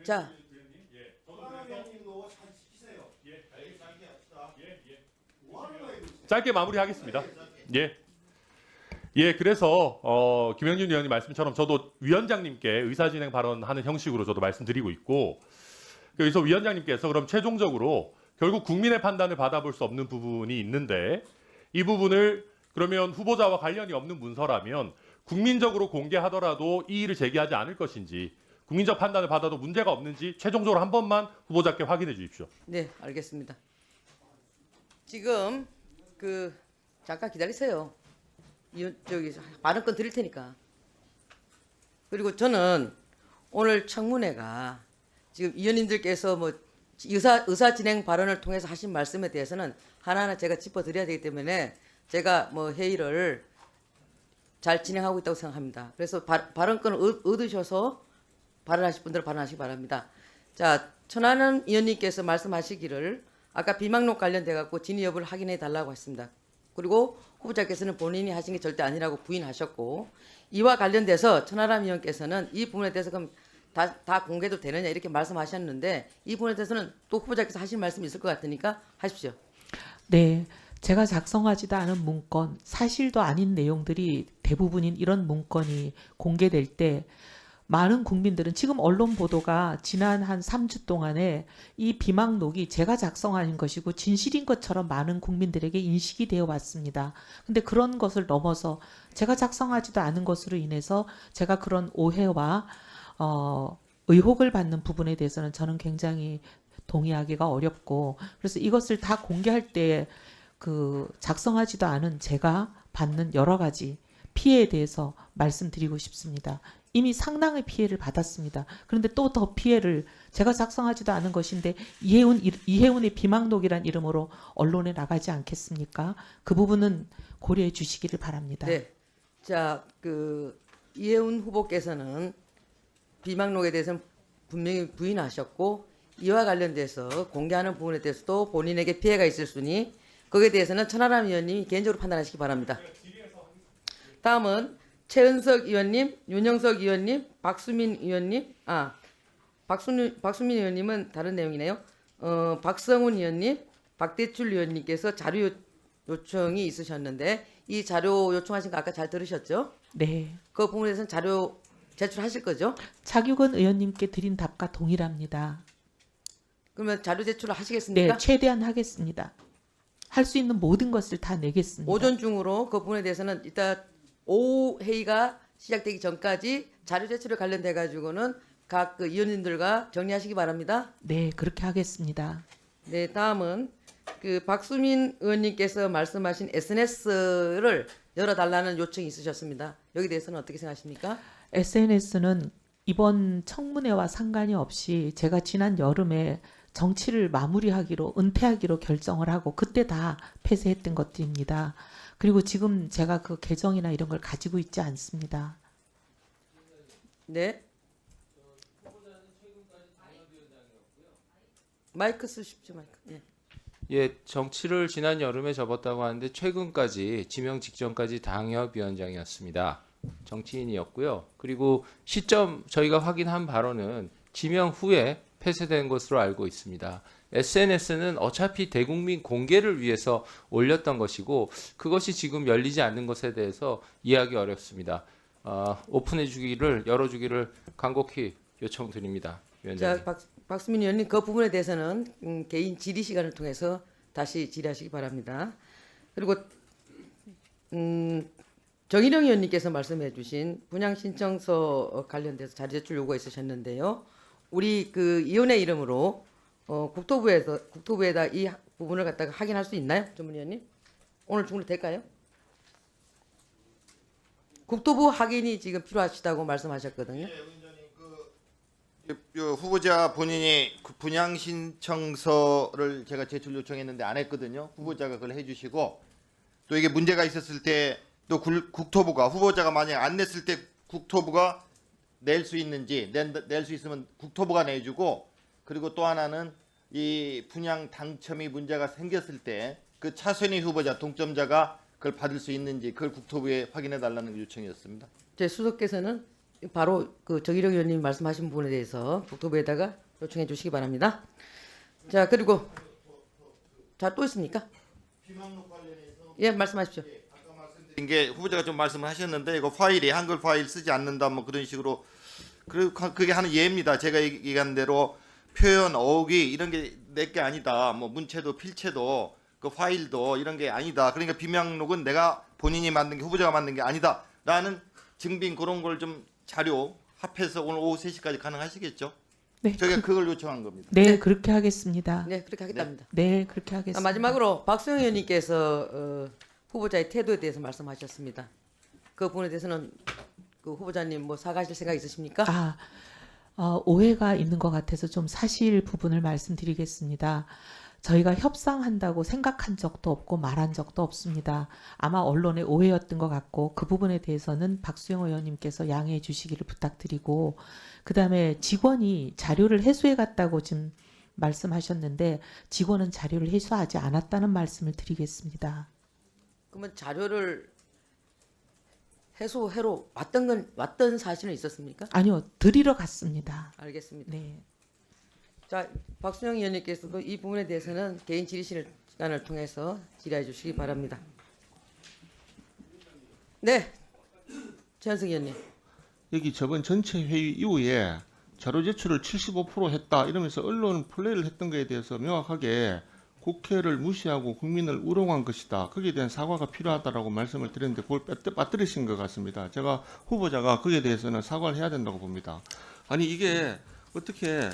자, 짧게 마무리하겠습니다. 예. 예, 그래서 김영준 의원님 말씀처럼 저도 위원장님께 의사진행 발언하는 형식으로 저도 말씀드리고 있고, 그래서 위원장님께서 그럼 최종적으로 결국 국민의 판단을 받아볼 수 없는 부분이 있는데, 이 부분을 그러면 후보자와 관련이 없는 문서라면 국민적으로 공개하더라도 이의를 제기하지 않을 것인지, 국민적 판단을 받아도 문제가 없는지 최종적으로 한 번만 후보자께 확인해 주십시오. 네, 알겠습니다. 지금 잠깐 기다리세요. 저기 발언권 드릴 테니까. 그리고 저는 오늘 청문회가 지금 위원님들께서 뭐 의사 진행 발언을 통해서 하신 말씀에 대해서는 하나하나 제가 짚어드려야 되기 때문에 제가 뭐 회의를 잘 진행하고 있다고 생각합니다. 그래서 발언권을 얻으셔서 발언하실 분들은 발언하시기 바랍니다. 자, 천하람 위원님께서 말씀하시기를 아까 비망록 관련돼 갖고 진위 여부를 확인해 달라고 했습니다. 그리고 후보자께서는 본인이 하신 게 절대 아니라고 부인하셨고, 이와 관련돼서 천하람 의원께서는 이 부분에 대해서 그럼 다 공개도 되느냐 이렇게 말씀하셨는데, 이 부분에 대해서는 또 후보자께서 하신 말씀이 있을 것 같으니까 하십시오. 네, 제가 작성하지도 않은 문건, 사실도 아닌 내용들이 대부분인 이런 문건이 공개될 때 많은 국민들은 지금 언론 보도가 지난 한 3주 동안에 이 비망록이 제가 작성한 것이고 진실인 것처럼 많은 국민들에게 인식이 되어 왔습니다. 근데 그런 것을 넘어서 제가 작성하지도 않은 것으로 인해서 제가 그런 오해와 의혹을 받는 부분에 대해서는 저는 굉장히 동의하기가 어렵고, 그래서 이것을 다 공개할 때 작성하지도 않은 제가 받는 여러 가지 피해에 대해서 말씀드리고 싶습니다. 이미 상당의 피해를 받았습니다. 그런데 또 더 피해를, 제가 작성하지도 않은 것인데 이혜훈의 비망록이란 이름으로 언론에 나가지 않겠습니까? 그 부분은 고려해 주시기를 바랍니다. 네. 자, 이혜훈 후보께서는 비망록에 대해서는 분명히 부인하셨고, 이와 관련돼서 공개하는 부분에 대해서도 본인에게 피해가 있을 수니 거기에 대해서는 천하람 의원님이 개인적으로 판단하시기 바랍니다. 다음은 최은석 의원님, 윤영석 의원님, 박수민 의원님, 박수민 의원님은 다른 내용이네요. 박성훈 의원님, 박대출 의원님께서 자료 요청이 있으셨는데, 이 자료 요청하신 거 아까 잘 들으셨죠? 네. 그 부분에 대해서는 자료 제출하실 거죠? 차규근 의원님께 드린 답과 동일합니다. 그러면 자료 제출을 하시겠습니까? 네, 최대한 하겠습니다. 할 수 있는 모든 것을 다 내겠습니다. 오전 중으로 그 부분에 대해서는 이따 오후 회의가 시작되기 전까지 자료 제출에 관련돼 가지고는 각 위원님들과 정리하시기 바랍니다. 네, 그렇게 하겠습니다. 네, 다음은 박수민 의원님께서 말씀하신 SNS를 열어달라는 요청이 있으셨습니다. 여기 대해서는 어떻게 생각하십니까? SNS는 이번 청문회와 상관이 없이 제가 지난 여름에 정치를 마무리하기로, 은퇴하기로 결정을 하고 그때 다 폐쇄했던 것들입니다. 그리고 지금 제가 그 계정이나 이런 걸 가지고 있지 않습니다. 네. 마이크 쓰십시오, 마이크. 예. 예, 정치를 지난 여름에 접었다고 하는데 최근까지 지명 직전까지 당협위원장이었습니다. 정치인이었고요. 그리고 시점 저희가 확인한 바로는 지명 후에 폐쇄된 것으로 알고 있습니다. SNS는 어차피 대국민 공개를 위해서 올렸던 것이고 그것이 지금 열리지 않는 것에 대해서 이해하기 어렵습니다. 오픈해 주기를, 열어주기를 간곡히 요청드립니다. 위원장님. 자, 박수민 의원님 그 부분에 대해서는 개인 질의 시간을 통해서 다시 질의하시기 바랍니다. 그리고 정일영 의원님께서 말씀해 주신 분양 신청서 관련돼서 자료 제출 요구가 있으셨는데요. 우리 위원회 이름으로 국토부에다 이 부분을 갖다가 확인할 수 있나요? 전문 의원님? 오늘 중으로 될까요? 국토부 확인이 지금 필요하시다고 말씀하셨거든요. 후보자 본인이 그 분양 신청서를 제가 제출 요청했는데 안 했거든요. 후보자가 그걸 해주시고, 또 이게 문제가 있었을 때 또 국토부가, 후보자가 만약 안 냈을 때 국토부가 낼 수 있는지, 낼 수 있으면 국토부가 내주고, 그리고 또 하나는 이 분양 당첨이 문제가 생겼을 때 그 차선희 후보자 동점자가 그걸 받을 수 있는지 그걸 국토부에 확인해 달라는 요청이었습니다. 제 수석께서는 바로 그 정의력 의원님 말씀하신 부분에 대해서 국토부에다가 요청해 주시기 바랍니다. 자, 그리고 자, 또 있습니까? 예, 말씀하십시오. 이게 후보자가 좀 말씀을 하셨는데 이거 파일이 한글 파일 쓰지 않는다 뭐 그런 식으로 그게 하는 예입니다. 제가 얘기한 대로 표현 어휘 이런 게 내 게 아니다. 뭐 문체도 필체도 그 파일도 이런 게 아니다. 그러니까 비명록은 내가 본인이 만든 게 후보자가 만든 게 아니다라는 증빙 그런 걸 좀 자료 합해서 오늘 오후 3시까지 가능하시겠죠? 네, 저희가 그걸 요청한 겁니다. 네, 그렇게 하겠습니다. 네, 그렇게 하겠답니다. 네, 그렇게 하겠습니다. 마지막으로 박수영 의원님께서 후보자의 태도에 대해서 말씀하셨습니다. 그 부분에 대해서는 그 후보자님 뭐 사과하실 생각 있으십니까? 오해가 있는 것 같아서 좀 사실 부분을 말씀드리겠습니다. 저희가 협상한다고 생각한 적도 없고 말한 적도 없습니다. 아마 언론의 오해였던 것 같고 그 부분에 대해서는 박수영 의원님께서 양해해 주시기를 부탁드리고, 그다음에 직원이 자료를 해소해 갔다고 지금 말씀하셨는데 직원은 자료를 해소하지 않았다는 말씀을 드리겠습니다. 그러면 자료를 해소해로 왔던 사실은 있었습니까? 아니요, 드리러 갔습니다. 알겠습니다. 네. 자, 박수영 의원님께서도 이 부분에 대해서는 개인 질의 시간을 통해서 질의해 주시기 바랍니다. 네, 최현승 의원님. 여기 저번 전체 회의 이후에 자료 제출을 75% 했다 이러면서 언론 플레이를 했던 것에 대해서 명확하게 국회를 무시하고 국민을 우롱한 것이다. 거기에 대한 사과가 필요하다라고 말씀을 드렸는데 그걸 빠뜨리신 것 같습니다. 제가 후보자가 거기에 대해서는 사과를 해야 된다고 봅니다. 아니 이게 어떻게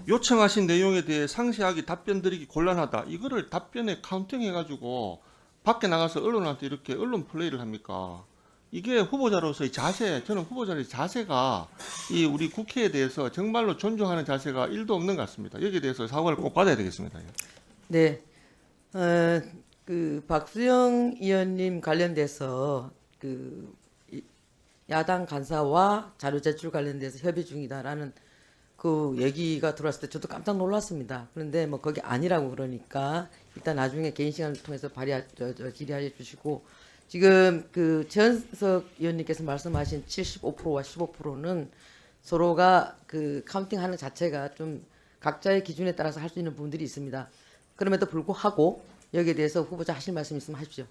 요청하신 내용에 대해 상세하게 답변 드리기 곤란하다. 이거를 답변에 카운팅해가지고 밖에 나가서 언론한테 이렇게 언론 플레이를 합니까? 이게 후보자로서의 자세, 저는 후보자의 자세가 이 우리 국회에 대해서 정말로 존중하는 자세가 1도 없는 것 같습니다. 여기에 대해서 사과를 꼭 받아야 되겠습니다. 네, 그 박수영 의원님 관련돼서 그 야당 간사와 자료 제출 관련돼서 협의 중이다라는 그 얘기가 들어왔을 때 저도 깜짝 놀랐습니다. 그런데 뭐 거기 아니라고 그러니까 일단 나중에 개인 시간을 통해서 질의해 주시고, 지금 그 최현석 의원님께서 말씀하신 75%와 15%는 서로가 그 카운팅하는 자체가 좀 각자의 기준에 따라서 할 수 있는 부분들이 있습니다. 그럼에도 불구하고 여기에 대해서 후보자 하실 말씀 있으면 하십시오.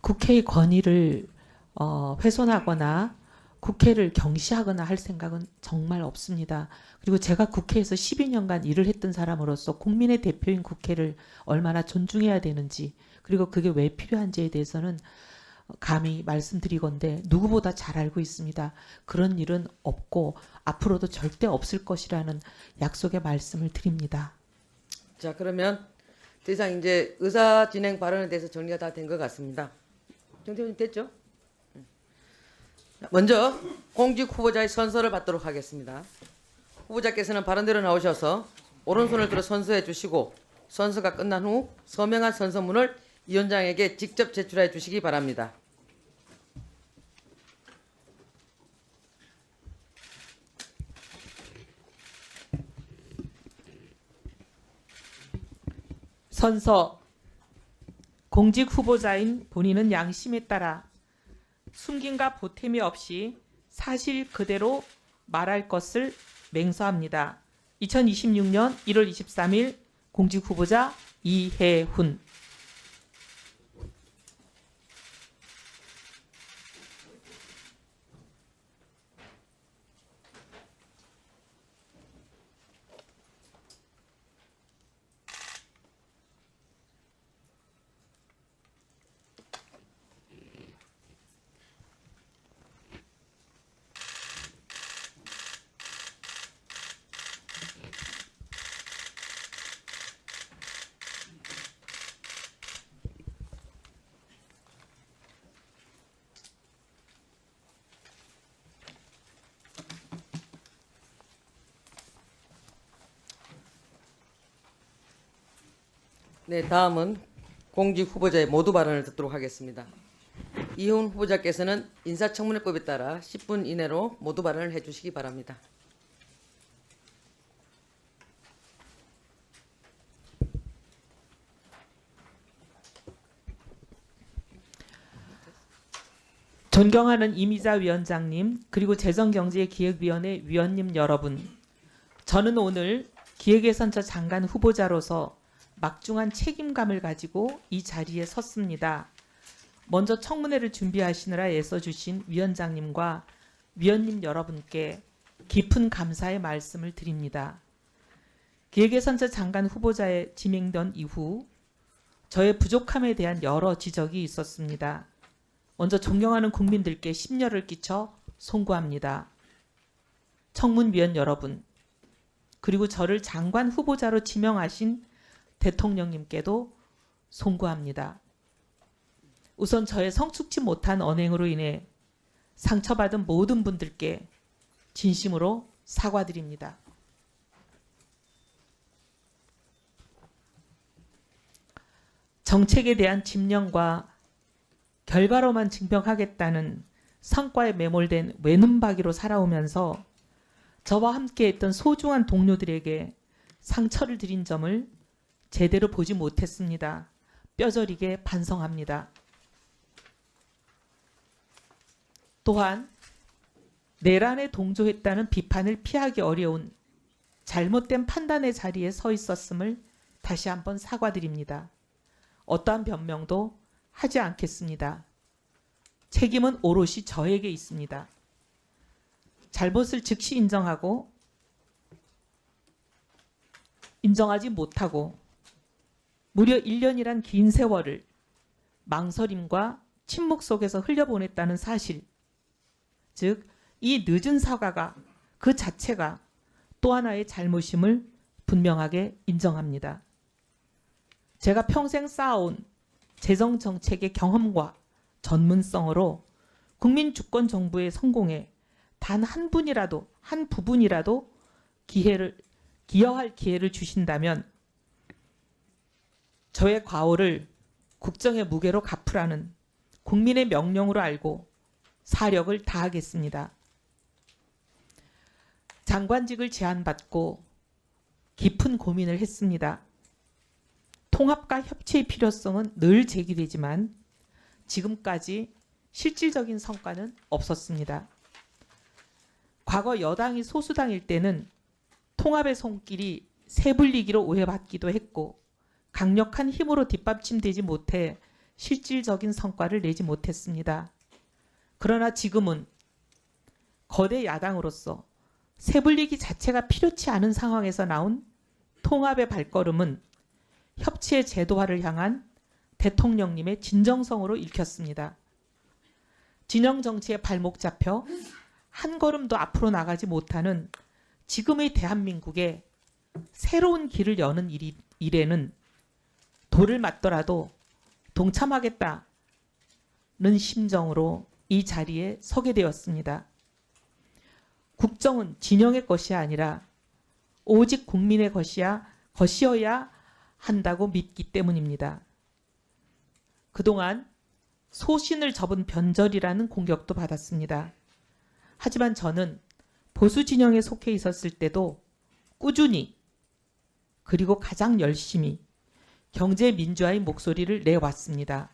국회의 권위를 훼손하거나 국회를 경시하거나 할 생각은 정말 없습니다. 그리고 제가 국회에서 12년간 일을 했던 사람으로서 국민의 대표인 국회를 얼마나 존중해야 되는지, 그리고 그게 왜 필요한지에 대해서는 감히 말씀드리건대 누구보다 잘 알고 있습니다. 그런 일은 없고 앞으로도 절대 없을 것이라는 약속의 말씀을 드립니다. 자, 그러면 더 이상 이제 의사 진행 발언에 대해서 정리가 다 된 것 같습니다. 정태훈님 됐죠? 먼저 공직 후보자의 선서를 받도록 하겠습니다. 후보자께서는 발언대로 나오셔서 오른손을 들어 선서해 주시고 선서가 끝난 후 서명한 선서문을 위원장에게 직접 제출해 주시기 바랍니다. 선서. 공직 후보자인 본인은 양심에 따라 숨김과 보탬이 없이 사실 그대로 말할 것을 맹서합니다. 2026년 1월 23일 공직 후보자 이해훈. 네, 다음은 공직 후보자의 모두 발언을 듣도록 하겠습니다. 이훈 후보자께서는 인사청문회법에 따라 10분 이내로 모두 발언을 해주시기 바랍니다. 존경하는 이미자 위원장님, 그리고 재정경제기획위원회 위원님 여러분, 저는 오늘 기획예산처 장관 후보자로서 막중한 책임감을 가지고 이 자리에 섰습니다. 먼저 청문회를 준비하시느라 애써주신 위원장님과 위원님 여러분께 깊은 감사의 말씀을 드립니다. 기획예산처 장관 후보자에 지명된 이후 저의 부족함에 대한 여러 지적이 있었습니다. 먼저 존경하는 국민들께 심려를 끼쳐 송구합니다. 청문위원 여러분, 그리고 저를 장관 후보자로 지명하신 대통령님께도 송구합니다. 우선 저의 성숙지 못한 언행으로 인해 상처받은 모든 분들께 진심으로 사과드립니다. 정책에 대한 집념과 결과로만 증명하겠다는 성과에 매몰된 외눈박이로 살아오면서 저와 함께했던 소중한 동료들에게 상처를 드린 점을 제대로 보지 못했습니다. 뼈저리게 반성합니다. 또한 내란에 동조했다는 비판을 피하기 어려운 잘못된 판단의 자리에 서 있었음을 다시 한번 사과드립니다. 어떠한 변명도 하지 않겠습니다. 책임은 오롯이 저에게 있습니다. 잘못을 즉시 인정하지 못하고 무려 1년이란 긴 세월을 망설임과 침묵 속에서 흘려보냈다는 사실, 즉 이 늦은 사과가 그 자체가 또 하나의 잘못임을 분명하게 인정합니다. 제가 평생 쌓아온 재정정책의 경험과 전문성으로 국민주권 정부의 성공에 단 한 분이라도, 한 부분이라도 기여할 기회를 주신다면 저의 과오를 국정의 무게로 갚으라는 국민의 명령으로 알고 사력을 다하겠습니다. 장관직을 제안받고 깊은 고민을 했습니다. 통합과 협치의 필요성은 늘 제기되지만 지금까지 실질적인 성과는 없었습니다. 과거 여당이 소수당일 때는 통합의 손길이 세불리기로 오해받기도 했고 강력한 힘으로 뒷받침되지 못해 실질적인 성과를 내지 못했습니다. 그러나 지금은 거대 야당으로서 세불리기 자체가 필요치 않은 상황에서 나온 통합의 발걸음은 협치의 제도화를 향한 대통령님의 진정성으로 읽혔습니다. 진영 정치에 발목 잡혀 한 걸음도 앞으로 나가지 못하는 지금의 대한민국에 새로운 길을 여는 일에는 돌을 맞더라도 동참하겠다는 심정으로 이 자리에 서게 되었습니다. 국정은 진영의 것이 아니라 오직 국민의 것이어야 한다고 믿기 때문입니다. 그동안 소신을 접은 변절이라는 공격도 받았습니다. 하지만 저는 보수 진영에 속해 있었을 때도 꾸준히 그리고 가장 열심히 경제 민주화의 목소리를 내왔습니다.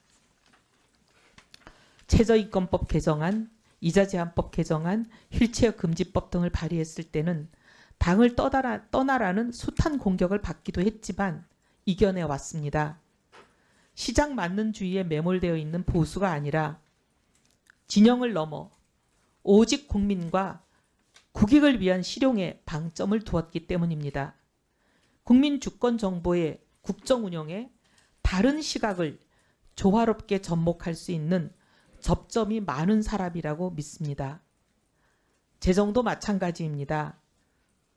최저임금법 개정안, 이자제한법 개정안, 휠체어 금지법 등을 발의했을 때는 당을 떠나라는 숱한 공격을 받기도 했지만 이겨내 왔습니다. 시장 맞는주의에 매몰되어 있는 보수가 아니라 진영을 넘어 오직 국민과 국익을 위한 실용에 방점을 두었기 때문입니다. 국민 주권 정보의 국정 운영에 다른 시각을 조화롭게 접목할 수 있는 접점이 많은 사람이라고 믿습니다. 재정도 마찬가지입니다.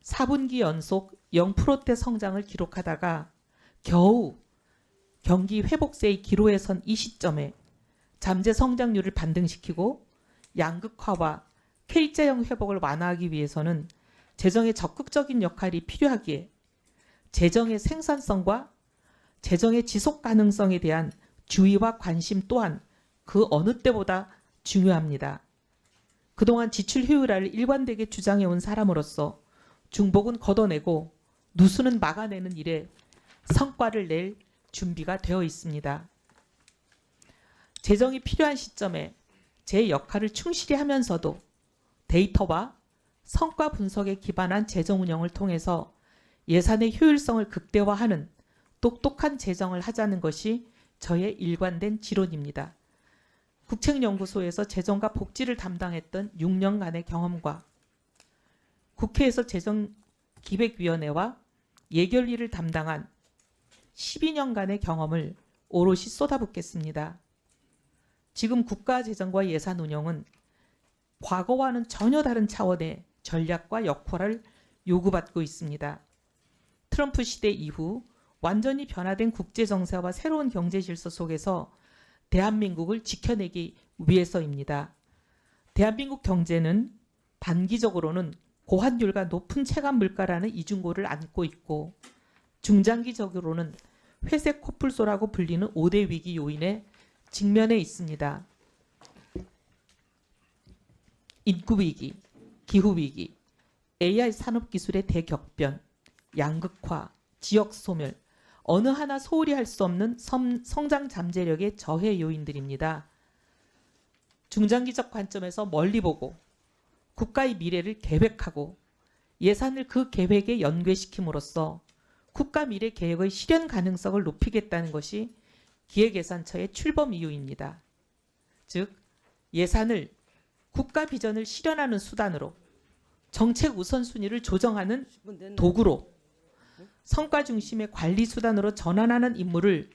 4분기 연속 0%대 성장을 기록하다가 겨우 경기 회복세의 기로에 선 이 시점에 잠재 성장률을 반등시키고 양극화와 K자형 회복을 완화하기 위해서는 재정의 적극적인 역할이 필요하기에 재정의 생산성과 재정의 지속 가능성에 대한 주의와 관심 또한 그 어느 때보다 중요합니다. 그동안 지출 효율화를 일관되게 주장해온 사람으로서 중복은 걷어내고 누수는 막아내는 일에 성과를 낼 준비가 되어 있습니다. 재정이 필요한 시점에 제 역할을 충실히 하면서도 데이터와 성과 분석에 기반한 재정 운영을 통해서 예산의 효율성을 극대화하는 똑똑한 재정을 하자는 것이 저의 일관된 지론입니다. 국책연구소에서 재정과 복지를 담당했던 6년간의 경험과 국회에서 재정기획위원회와 예결위를 담당한 12년간의 경험을 오롯이 쏟아붓겠습니다. 지금 국가재정과 예산 운영은 과거와는 전혀 다른 차원의 전략과 역할을 요구받고 있습니다. 트럼프 시대 이후 완전히 변화된 국제정세와 새로운 경제질서 속에서 대한민국을 지켜내기 위해서입니다. 대한민국 경제는 단기적으로는 고환율과 높은 체감 물가라는 이중고를 안고 있고 중장기적으로는 회색 코뿔소라고 불리는 5대 위기 요인에 직면해 있습니다. 인구위기, 기후위기, AI 산업기술의 대격변, 양극화, 지역소멸, 어느 하나 소홀히 할 수 없는 성장 잠재력의 저해 요인들입니다. 중장기적 관점에서 멀리 보고 국가의 미래를 계획하고 예산을 그 계획에 연계시킴으로써 국가 미래 계획의 실현 가능성을 높이겠다는 것이 기획예산처의 출범 이유입니다. 즉 예산을 국가 비전을 실현하는 수단으로 정책 우선순위를 조정하는 도구로 성과 중심의 관리 수단으로 전환하는 임무를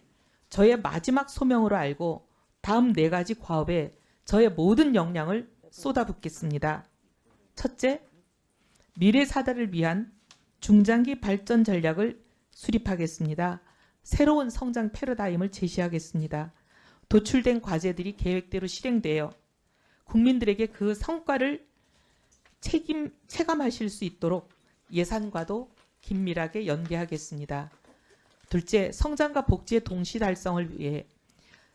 저의 마지막 소명으로 알고 다음 4가지 과업에 저의 모든 역량을 쏟아붓겠습니다. 첫째, 미래 사다를 위한 중장기 발전 전략을 수립하겠습니다. 새로운 성장 패러다임을 제시하겠습니다. 도출된 과제들이 계획대로 실행되어 국민들에게 그 성과를 체감하실 수 있도록 예산과도 긴밀하게 연계하겠습니다. 둘째, 성장과 복지의 동시 달성을 위해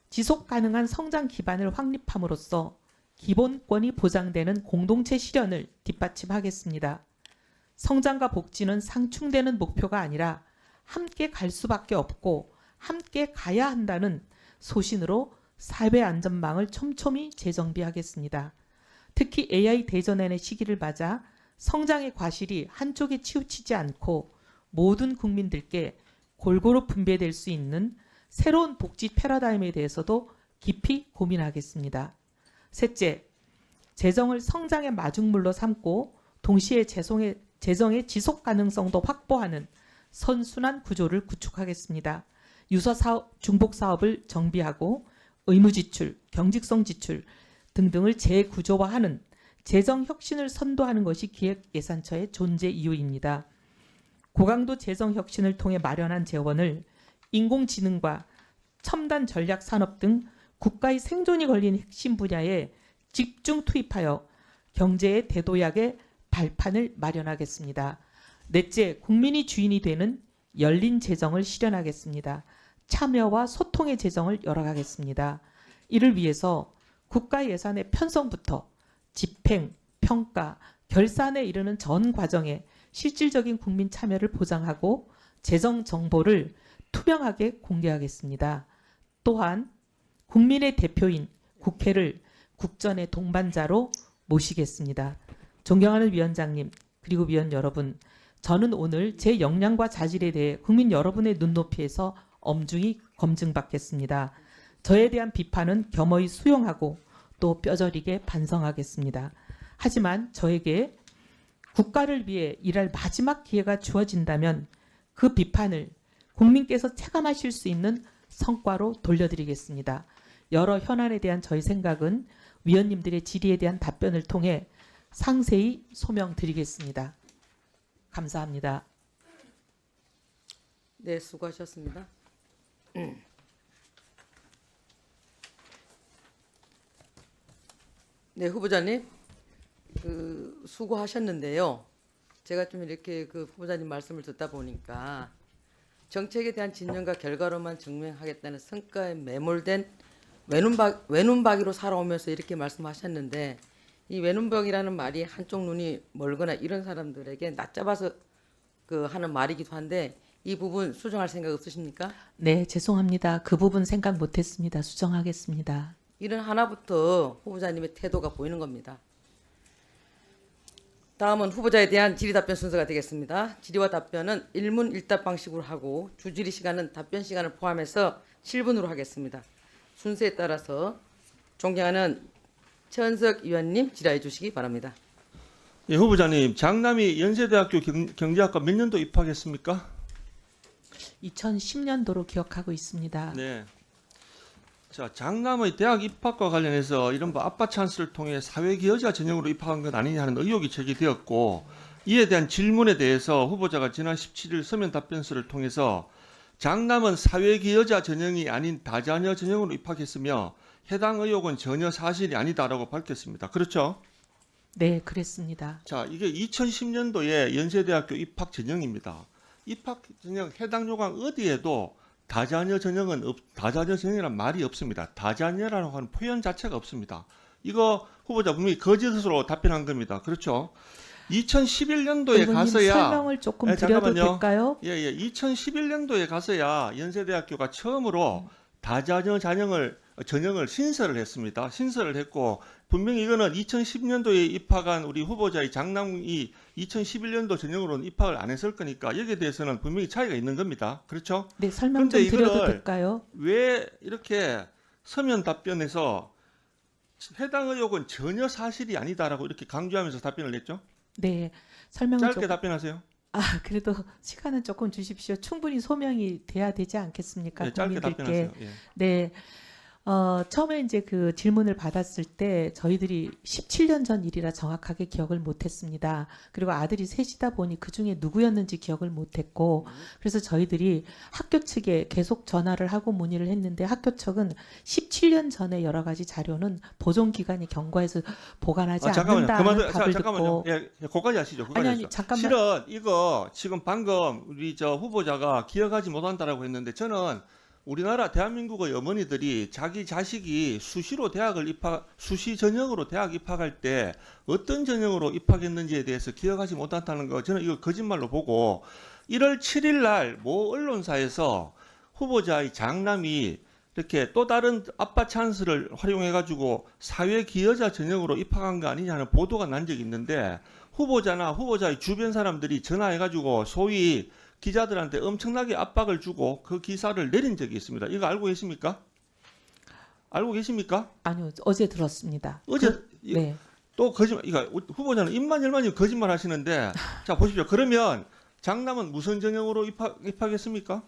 지속 가능한 성장 기반을 확립함으로써 기본권이 보장되는 공동체 실현을 뒷받침하겠습니다. 성장과 복지는 상충되는 목표가 아니라 함께 갈 수밖에 없고 함께 가야 한다는 소신으로 사회 안전망을 촘촘히 재정비하겠습니다. 특히 AI 대전환의 시기를 맞아 성장의 과실이 한쪽에 치우치지 않고 모든 국민들께 골고루 분배될 수 있는 새로운 복지 패러다임에 대해서도 깊이 고민하겠습니다. 셋째, 재정을 성장의 마중물로 삼고 동시에 재정의 지속 가능성도 확보하는 선순환 구조를 구축하겠습니다. 유사 사업, 중복 사업을 정비하고 의무 지출, 경직성 지출 등등을 재구조화하는 재정 혁신을 선도하는 것이 기획예산처의 존재 이유입니다. 고강도 재정 혁신을 통해 마련한 재원을 인공지능과 첨단 전략 산업 등 국가의 생존이 걸린 핵심 분야에 집중 투입하여 경제의 대도약의 발판을 마련하겠습니다. 넷째, 국민이 주인이 되는 열린 재정을 실현하겠습니다. 참여와 소통의 재정을 열어가겠습니다. 이를 위해서 국가 예산의 편성부터 집행, 평가, 결산에 이르는 전 과정에 실질적인 국민 참여를 보장하고 재정 정보를 투명하게 공개하겠습니다. 또한 국민의 대표인 국회를 국전의 동반자로 모시겠습니다. 존경하는 위원장님 그리고 위원 여러분, 저는 오늘 제 역량과 자질에 대해 국민 여러분의 눈높이에서 엄중히 검증받겠습니다. 저에 대한 비판은 겸허히 수용하고 또 뼈저리게 반성하겠습니다. 하지만 저에게 국가를 위해 일할 마지막 기회가 주어진다면 그 비판을 국민께서 체감하실 수 있는 성과로 돌려드리겠습니다. 여러 현안에 대한 저희 생각은 위원님들의 질의에 대한 답변을 통해 상세히 소명드리겠습니다. 감사합니다. 네, 수고하셨습니다. 네, 후보자님, 수고하셨는데요. 제가 좀 이렇게 후보자님 말씀을 듣다 보니까 정책에 대한 진정과 결과로만 증명하겠다는 성과에 매몰된 외눈박이로 살아오면서 이렇게 말씀하셨는데, 이 외눈박이라는 말이 한쪽 눈이 멀거나 이런 사람들에게 낮잡아서 하는 말이기도 한데, 이 부분 수정할 생각 없으십니까? 네, 죄송합니다. 그 부분 생각 못했습니다. 수정하겠습니다. 이런 하나부터 후보자님의 태도가 보이는 겁니다. 다음은 후보자에 대한 질의 답변 순서가 되겠습니다. 질의와 답변은 일문일답 방식으로 하고 주질의 시간은 답변 시간을 포함해서 7분으로 하겠습니다. 순서에 따라서 존경하는 최은석 의원님 질의해 주시기 바랍니다. 예, 후보자님, 장남이 연세대학교 경제학과 몇 년도 입학했습니까? 2010년도로 기억하고 있습니다. 네. 자, 장남의 대학 입학과 관련해서 이른바 아빠 찬스를 통해 사회기여자 전형으로 입학한 건 아니냐 하는 의혹이 제기되었고, 이에 대한 질문에 대해서 후보자가 지난 17일 서면 답변서를 통해서 장남은 사회기여자 전형이 아닌 다자녀 전형으로 입학했으며 해당 의혹은 전혀 사실이 아니다라고 밝혔습니다. 그렇죠? 네, 그랬습니다. 자, 이게 2010년도에 연세대학교 입학 전형입니다. 입학 전형 해당 요강 어디에도 다자녀 전형은 다자녀 전형이란 말이 없습니다. 다자녀라고 하는 표현 자체가 없습니다. 이거 후보자 분명히 거짓으로 답변한 겁니다. 그렇죠? 2011년도에 의원님 가서야 설명을 조금 네, 드려도 잠깐만요. 될까요? 예, 2011년도에 가서야 연세대학교가 처음으로 다자녀 전형을 신설을 했습니다. 신설을 했고 분명히 이거는 2010년도에 입학한 우리 후보자의 장남이 2011년도 전형으로는 입학을 안 했을 거니까 여기에 대해서는 분명히 차이가 있는 겁니다. 그렇죠? 네, 설명 좀 근데 드려도 이거를 될까요? 왜 이렇게 서면 답변에서 해당 의혹은 전혀 사실이 아니다라고 이렇게 강조하면서 답변을 냈죠? 네, 설명을 짧게 조금. 답변하세요. 그래도 시간은 조금 주십시오. 충분히 소명이 돼야 되지 않겠습니까? 네, 짧게 국민들께. 답변하세요. 예. 네. 처음에 이제 그 질문을 받았을 때 저희들이 17년 전 일이라 정확하게 기억을 못했습니다. 그리고 아들이 셋이다 보니 그 중에 누구였는지 기억을 못했고, 그래서 저희들이 학교 측에 계속 전화를 하고 문의를 했는데 학교 측은 17년 전에 여러 가지 자료는 보존기관이 경과해서 보관하지 잠깐만요. 않는다는 답을 잠깐만요. 듣고. 예, 거기까지 하시죠. 거기까지 아니 하시죠. 잠깐만. 실은 이거 지금 방금 우리 저 후보자가 기억하지 못한다라고 했는데 저는 우리나라 대한민국의 어머니들이 자기 자식이 수시로 수시 전형으로 대학 입학할 때 어떤 전형으로 입학했는지에 대해서 기억하지 못한다는 거 저는 이거 거짓말로 보고 1월 7일 날 모 언론사에서 후보자의 장남이 이렇게 또 다른 아빠 찬스를 활용해 가지고 사회 기여자 전형으로 입학한 거 아니냐는 보도가 난 적이 있는데 후보자나 후보자의 주변 사람들이 전화해 가지고 소위 기자들한테 엄청나게 압박을 주고 그 기사를 내린 적이 있습니다. 이거 알고 계십니까? 알고 계십니까? 아니요, 어제 들었습니다. 어제 네. 또 거짓말. 이거 후보자는 입만 열만 거짓말 하시는데 자 보십시오. 그러면 장남은 무슨 전형으로 입학했습니까?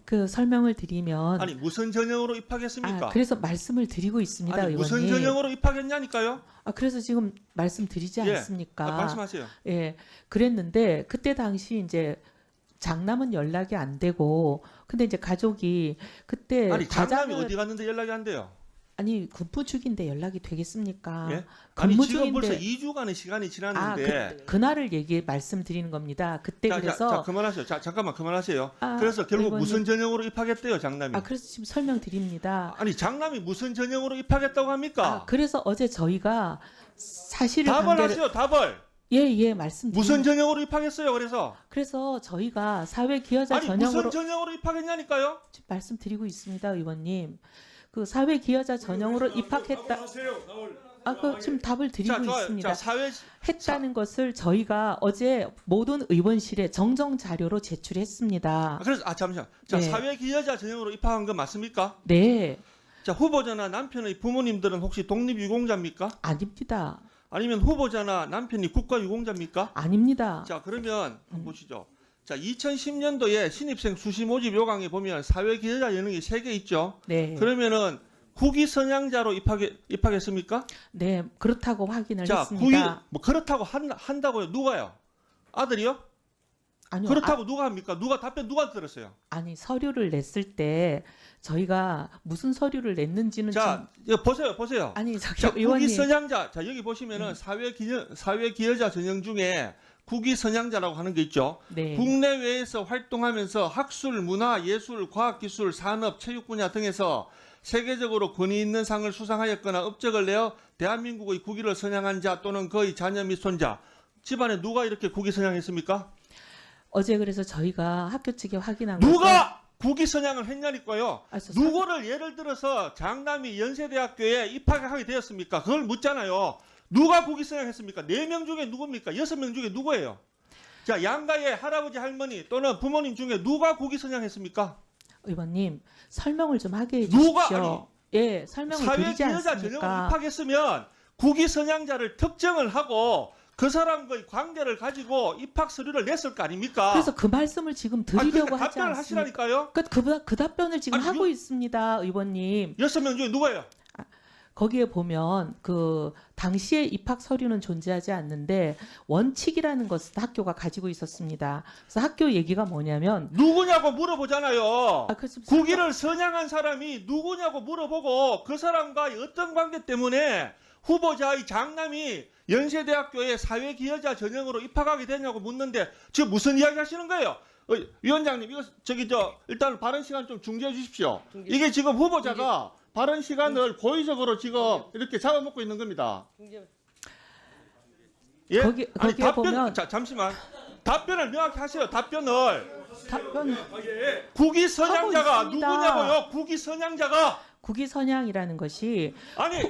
그 설명을 드리면 아니 무슨 전형으로 입학했습니까? 그래서 말씀을 드리고 있습니다, 아니 의원님. 무슨 전형으로 입학했냐니까요? 그래서 지금 말씀드리지 예. 않습니까? 말씀하세요. 예, 그랬는데 그때 당시 이제 장남은 연락이 안 되고, 근데 이제 가족이 그때 아니 장남이 가장을- 어디 갔는데 연락이 안 돼요? 아니 근무 중인데 연락이 되겠습니까? 예? 아니 근무 지금 벌써 중인데 2주간의 시간이 지났는데 그날을 말씀드리는 겁니다. 그때 그래서 자 그만하세요. 자 잠깐만 그만하세요. 아, 그래서 결국 의원님. 무슨 전형으로 입학했대요, 장남이? 그래서 지금 설명드립니다. 아니 장남이 무슨 전형으로 입학했다고 합니까? 그래서 어제 저희가 사실을 답을 하세요. 답을. 예, 말씀드립니다. 무슨 전형으로 입학했어요? 그래서 저희가 사회 기여자 아니 전형으로 무슨 전형으로 입학했냐니까요? 지금 말씀드리고 있습니다, 의원님. 그 사회 기여자 전형으로 입학했다. 지금 답을 드리고 있습니다. 자 사회 했다는 것을 저희가 어제 모든 의원실에 정정 자료로 제출했습니다. 그래서 잠시만. 자 네. 사회 기여자 전형으로 입학한 거 맞습니까? 네, 자 후보자나 남편의 부모님들은 혹시 독립유공자입니까? 아닙니다. 아니면 후보자나 남편이 국가유공자입니까? 아닙니다. 자 그러면 한번 보시죠. 자 2010년도에 신입생 수시 모집 요강에 보면 사회 기여자 연령이 3개 있죠. 네, 그러면은 국위 선양자로 입학했습니까? 네, 그렇다고 확인을 자 했습니다. 뭐 그렇다고 한다고요? 누가요? 아들이요? 아니요, 그렇다고 누가 합니까? 누가 들었어요? 아니 서류를 냈을 때 저희가 무슨 서류를 냈는지는 자 이거 보세요. 아니 저기 자 의원님. 국위 선양자. 자 여기 보시면은 사회 기여자 전형 중에 국위 선양자라고 하는 게 있죠. 네, 국내외에서 활동하면서 학술, 문화, 예술, 과학기술, 산업, 체육 분야 등에서 세계적으로 권위 있는 상을 수상하였거나 업적을 내어 대한민국의 국위를 선양한 자 또는 그의 자녀 및 손자. 집안에 누가 이렇게 국위 선양했습니까? 어제 그래서 저희가 학교 측에 확인한 것은 누가 국위 선양을 했냐니까요. 누구를 예를 들어서 장남이 연세대학교에 입학하게 되었습니까? 그걸 묻잖아요. 누가 국위 선양했습니까? 4명 중에 누굽니까? 6명 중에 누구예요? 자, 양가의 할아버지 할머니 또는 부모님 중에 누가 국위 선양했습니까? 의원님 설명을 좀 하게 해주십시오. 누가 예, 설명을 드리지 사회기여자 전형으로 않습니까? 입학했으면 국위 선양자를 특정을 하고 그 사람과의 관계를 가지고 입학 서류를 냈을 거 아닙니까? 그래서 그 말씀을 지금 드리려고 그러니까 하지 답변을 않습니까? 하시라니까요. 그 답변을 지금 아니, 하고 있습니다, 의원님. 6명 중에 누구예요? 거기에 보면 그 당시에 입학 서류는 존재하지 않는데 원칙이라는 것을 학교가 가지고 있었습니다. 그래서 학교 얘기가 뭐냐면 누구냐고 물어보잖아요. 그래서 국위를 선양한 사람이 누구냐고 물어보고 그 사람과의 어떤 관계 때문에 후보자의 장남이 연세대학교에 사회기여자 전형으로 입학하게 되냐고 묻는데 지금 무슨 이야기 하시는 거예요? 위원장님 이거 일단 발언 시간 좀 중지해 주십시오. 이게 지금 후보자가 발언 시간을 고의적으로 지금 이렇게 잡아먹고 있는 겁니다. 예? 거기에 보면 잠시만. 답변을 명확히 하세요. 답변 국위 하고 선양자가 있습니다. 누구냐고요? 국위 선양자가 국위 선양이라는 것이 아니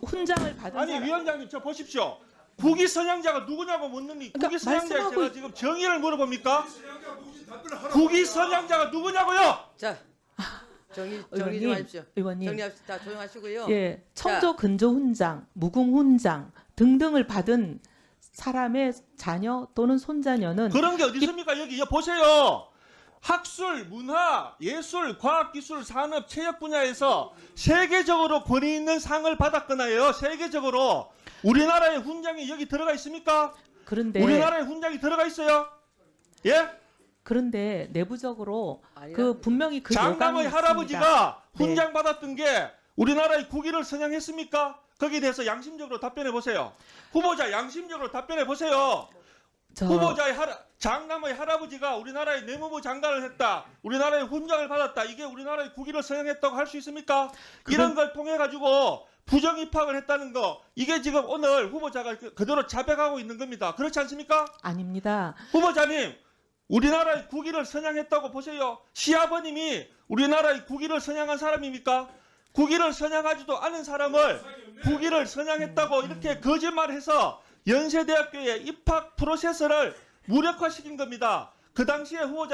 훈장을 받은 사람. 위원장님 저 보십시오. 국위 선양자가 누구냐고 묻는니 그러니까 국위 선양자에 말씀하고 제가 지금 정의를 물어봅니까? 국위 선양자가 누구냐고요? 자, 정리 좀 의원님, 하십시오. 의원님. 정리합시다. 조용하시고요. 예, 청조 근조 훈장, 무궁 훈장 등등을 받은 사람의 자녀 또는 손자녀는 그런 게 어디 있습니까? 여기 보세요. 학술, 문화, 예술, 과학, 기술, 산업, 체육 분야에서 세계적으로 권위 있는 상을 받았거나요. 세계적으로 우리나라의 훈장이 여기 들어가 있습니까? 그런데 우리나라의 훈장이 들어가 있어요? 예? 그런데 내부적으로 아니라- 그 분명히 그 장남의 요강이 할아버지가 네. 훈장 받았던 게 우리나라의 국위를 선양했습니까? 거기에 대해서 양심적으로 답변해 보세요. 후보자 양심적으로 답변해 보세요. 후보자의 장남의 할아버지가 우리나라의 내무부 장관을 했다. 우리나라의 훈장을 받았다. 이게 우리나라의 국위를 선양했다고 할 수 있습니까? 이런 걸 통해 가지고 부정 입학을 했다는 거 이게 지금 오늘 후보자가 그대로 자백하고 있는 겁니다. 그렇지 않습니까? 아닙니다. 후보자님, 우리나라의 국위를 선양했다고 보세요. 시아버님이 우리나라의 국위를 선양한 사람입니까? 국위를 선양하지도 않은 사람을 국위를 선양했다고 이렇게 거짓말해서 연세대학교의 입학 프로세스를 무력화시킨 겁니다. 그 당시에 후보자